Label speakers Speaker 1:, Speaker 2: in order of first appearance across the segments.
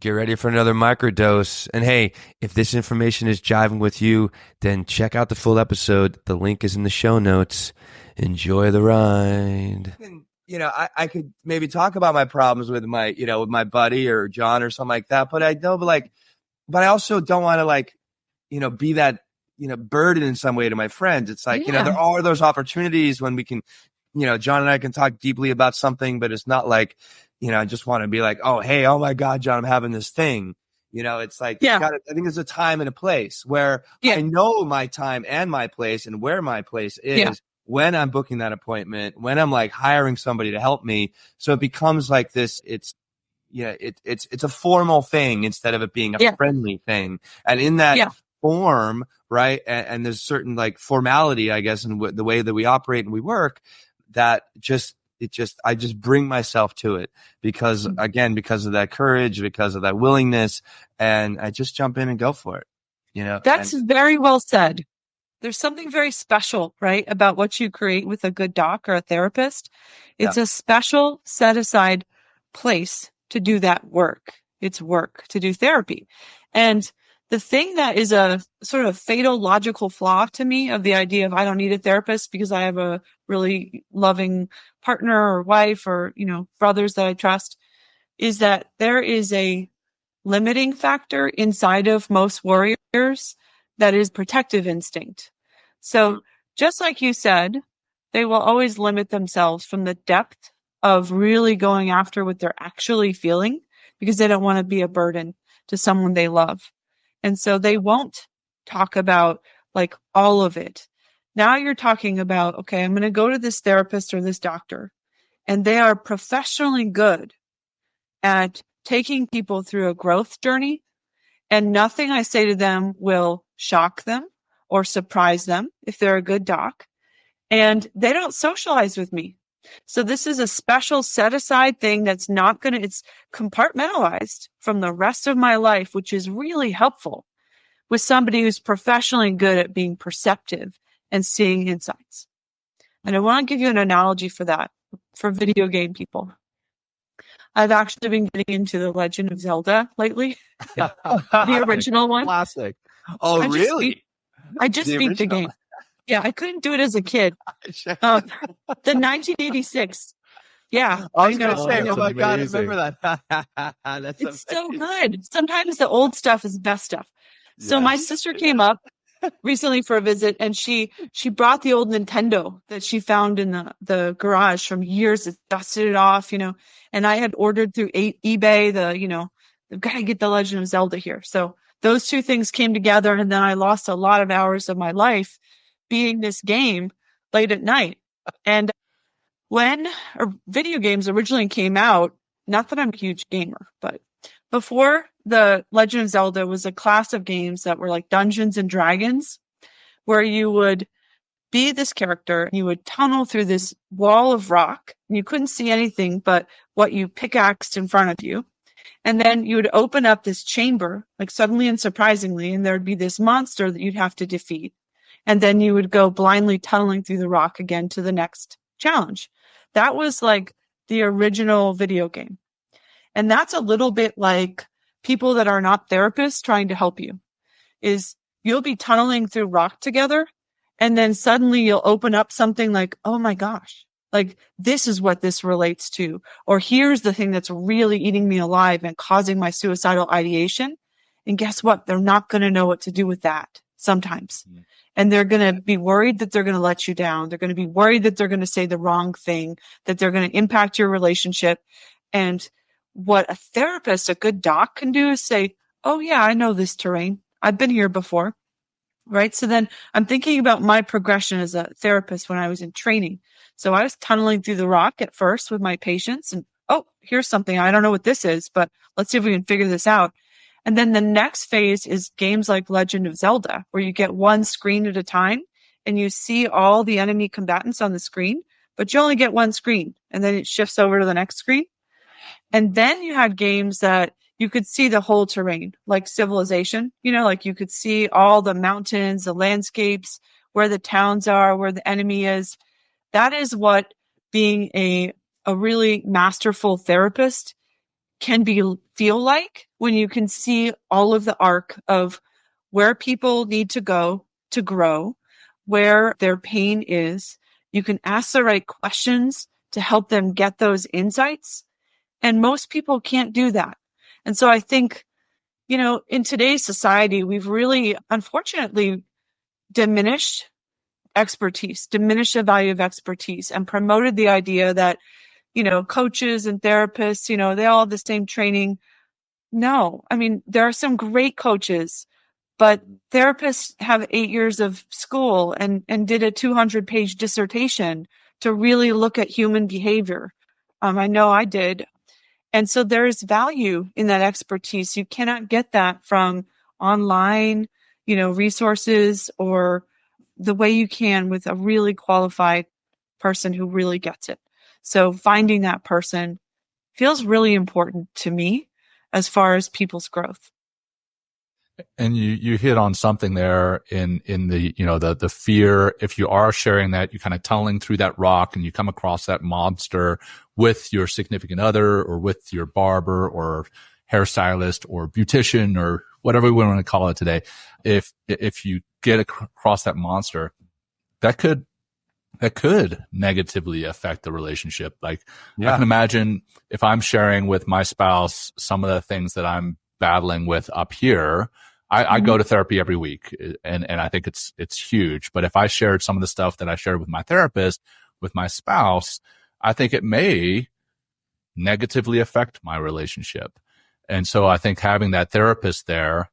Speaker 1: Get ready for another microdose. And hey, if this information is jiving with you, then check out the full episode. The link is in the show notes. Enjoy the ride.
Speaker 2: I could maybe talk about my problems with with my buddy or John or something like that. But but I also don't want to be that, burden in some way to my friends. It's like, there are those opportunities when we can, John and I can talk deeply about something, but it's not like, I just want to be like, oh, hey, oh my God, John, I'm having this thing. It's like, I think there's a time and a place where I know my time and my place and where my place is when I'm booking that appointment, when I'm like hiring somebody to help me. So it becomes like this, it's a formal thing instead of it being a friendly thing. And in that form, right. And there's certain like formality, I guess, in the way that we operate and we work that I just bring myself to it because of that courage, because of that willingness, and I just jump in and go for it.
Speaker 3: That's very well said. There's something very special, right, about what you create with a good doc or a therapist. It's a special set aside place to do that work. It's work to do therapy. And the thing that is a sort of fatal logical flaw to me of the idea of I don't need a therapist because I have a really loving partner or wife or, brothers that I trust is that there is a limiting factor inside of most warriors that is protective instinct. So just like you said, they will always limit themselves from the depth of really going after what they're actually feeling because they don't want to be a burden to someone they love. And so they won't talk about like all of it. Now you're talking about, okay, I'm going to go to this therapist or this doctor, and they are professionally good at taking people through a growth journey, and nothing I say to them will shock them or surprise them if they're a good doc. And they don't socialize with me. So this is a special set aside thing that's it's compartmentalized from the rest of my life, which is really helpful with somebody who's professionally good at being perceptive and seeing insights. And I want to give you an analogy for that, for video game people. I've actually been getting into The Legend of Zelda lately, the original one.
Speaker 2: Classic. Oh, really?
Speaker 3: I just beat the game. Yeah, I couldn't do it as a kid. The 1986. Yeah.
Speaker 2: I was going to say, oh my
Speaker 1: amazing.
Speaker 2: God, I remember that.
Speaker 3: It's so good. Sometimes the old stuff is best stuff. So my sister came up recently for a visit, and she brought the old Nintendo that she found in the garage from years. It dusted it off, and I had ordered through eBay they've got to get The Legend of Zelda here. So those two things came together, and then I lost a lot of hours of my life beating this game late at night. And when video games originally came out, not that I'm a huge gamer, but before The Legend of Zelda was a class of games that were like Dungeons and Dragons, where you would be this character, you would tunnel through this wall of rock, and you couldn't see anything but what you pickaxed in front of you. And then you would open up this chamber, like suddenly and surprisingly, and there'd be this monster that you'd have to defeat. And then you would go blindly tunneling through the rock again to the next challenge. That was like the original video game. And that's a little bit like people that are not therapists trying to help you. Is you'll be tunneling through rock together, and then suddenly you'll open up something like, oh my gosh, like this is what this relates to. Or here's the thing that's really eating me alive and causing my suicidal ideation. And guess what? They're not going to know what to do with that sometimes. Mm. And they're going to be worried that they're going to let you down. They're going to be worried that they're going to say the wrong thing, that they're going to impact your relationship. And what a therapist, a good doc can do is say, oh yeah, I know this terrain. I've been here before. Right. So then I'm thinking about my progression as a therapist when I was in training. So I was tunneling through the rock at first with my patients, and oh, here's something. I don't know what this is, but let's see if we can figure this out. And then the next phase is games like Legend of Zelda, where you get one screen at a time and you see all the enemy combatants on the screen, but you only get one screen, and then it shifts over to the next screen. And then you had games that you could see the whole terrain, like Civilization, like you could see all the mountains, the landscapes, where the towns are, where the enemy is. That is what being a really masterful therapist can feel like when you can see all of the arc of where people need to go to grow, where their pain is. You can ask the right questions to help them get those insights. And most people can't do that. And so I think, in today's society, we've really, unfortunately, diminished expertise, diminished the value of expertise, and promoted the idea that, coaches and therapists, they all have the same training. No, I mean, there are some great coaches, but therapists have 8 years of school and did a 200-page dissertation to really look at human behavior. I know I did. And so there's value in that expertise. You cannot get that from online, resources or the way you can with a really qualified person who really gets it. So finding that person feels really important to me as far as people's growth.
Speaker 4: And you hit on something there in the, the fear. If you are sharing that, you're kind of tunneling through that rock and you come across that monster with your significant other or with your barber or hairstylist or beautician or whatever we want to call it today. If you get across that monster, that could negatively affect the relationship. Like I can imagine if I'm sharing with my spouse some of the things that I'm battling with up here, I go to therapy every week and I think it's huge. But if I shared some of the stuff that I shared with my therapist, with my spouse, I think it may negatively affect my relationship. And so I think having that therapist there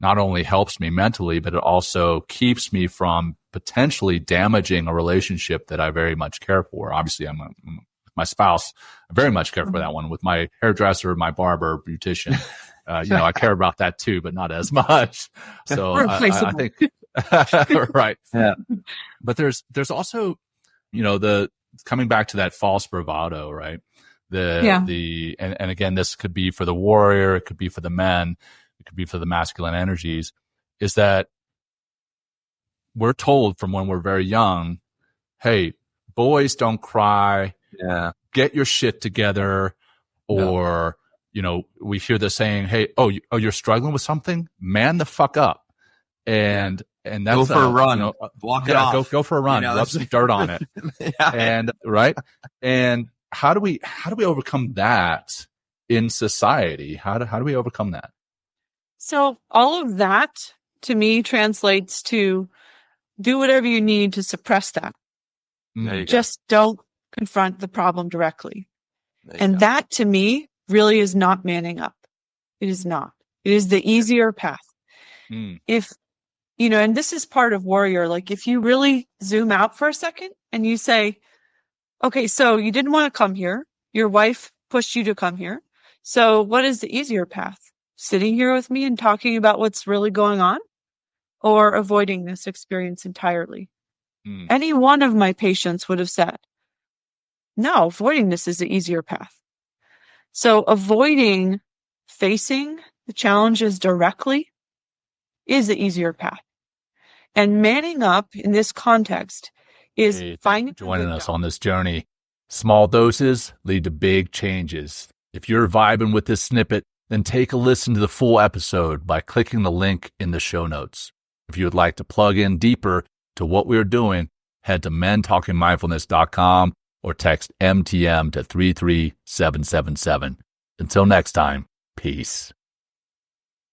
Speaker 4: not only helps me mentally, but it also keeps me from potentially damaging a relationship that I very much care for. Obviously, my spouse, I very much care for that one. With my hairdresser, my barber, beautician, I care about that too, but not as much. So I think, right.
Speaker 2: Yeah.
Speaker 4: But there's also, the coming back to that false bravado, right? And again, this could be for the warrior. It could be for the men. It could be for the masculine energies, is that we're told from when we're very young, hey, boys don't cry.
Speaker 2: Yeah.
Speaker 4: Get your shit together. Or, we hear the saying, hey, you're struggling with something? Man the fuck up. And that's
Speaker 2: go for a run. Walk it off.
Speaker 4: Go for a run. Rub some dirt on it.
Speaker 2: Yeah.
Speaker 4: And right. And how do we overcome that in society? How do we overcome that?
Speaker 3: So all of that to me translates to do whatever you need to suppress that. Just don't confront the problem directly. And that to me really is not manning up. It is not. It is the easier path. If, and this is part of warrior, like if you really zoom out for a second and you say, okay, so you didn't want to come here. Your wife pushed you to come here. So what is the easier path? Sitting here with me and talking about what's really going on, or avoiding this experience entirely? Any one of my patients would have said, no, avoiding this is the easier path. So avoiding facing the challenges directly is the easier path. And manning up in this context is finding
Speaker 4: joining us on this journey. Small doses lead to big changes. If you're vibing with this snippet, then take a listen to the full episode by clicking the link in the show notes. If you would like to plug in deeper to what we're doing, head to mentalkingmindfulness.com or text MTM to 33777. Until next time, peace.